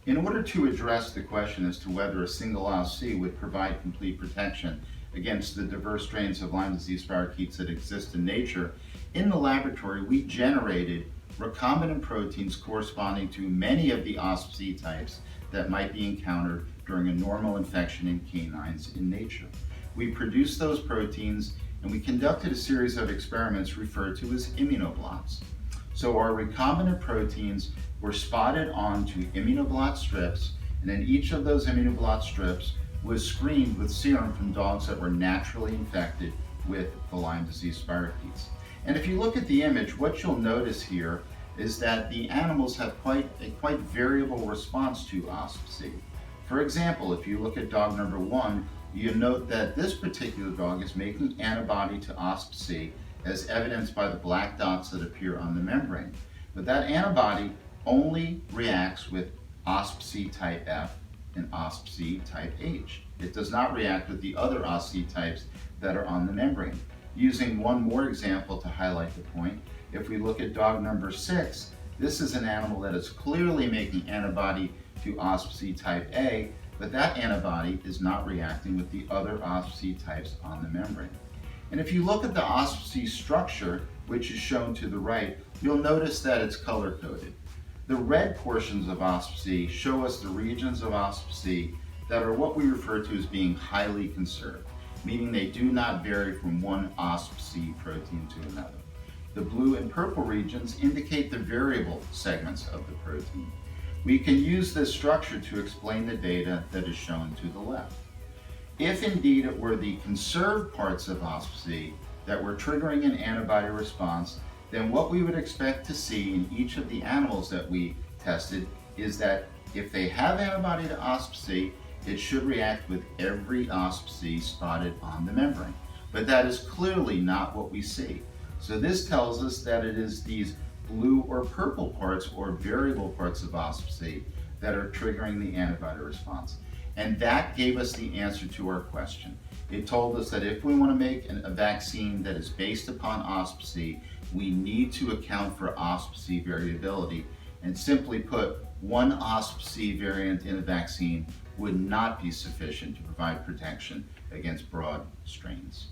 In order to address the question as to whether a single OspC would provide complete protection against the diverse strains of Lyme disease spirochetes that exist in nature, in the laboratory we generated recombinant proteins corresponding to many of the OspC types that might be encountered during a normal infection in canines in nature. We produced those proteins and we conducted a series of experiments referred to as immunoblots. So our recombinant proteins were spotted onto immunoblot strips, and then each of those immunoblot strips was screened with serum from dogs that were naturally infected with the Lyme disease spirochetes. And if you look at the image, what you'll notice here is that the animals have a quite variable response to OspC. For example, if you look at dog number 1, you note that this particular dog is making antibody to OspC as evidenced by the black dots that appear on the membrane. But that antibody only reacts with OspC type F and OspC type H. It does not react with the other OspC types that are on the membrane. Using one more example to highlight the point, if we look at dog number 6, this is an animal that is clearly making antibody to OspC type A, but that antibody is not reacting with the other OspC types on the membrane. And if you look at the OspC structure, which is shown to the right, you'll notice that it's color-coded. The red portions of OspC show us the regions of OspC that are what we refer to as being highly conserved, meaning they do not vary from one OspC protein to another. The blue and purple regions indicate the variable segments of the protein. We can use this structure to explain the data that is shown to the left. If indeed it were the conserved parts of OspC that were triggering an antibody response, then what we would expect to see in each of the animals that we tested is that if they have antibody to OspC, it should react with every OspC spotted on the membrane. But that is clearly not what we see. So this tells us that it is these blue or purple parts or variable parts of OspC that are triggering the antibody response. And that gave us the answer to our question. It told us that if we want to make a vaccine that is based upon OspC, we need to account for OspC variability. And simply put, one OspC variant in a vaccine would not be sufficient to provide protection against broad strains.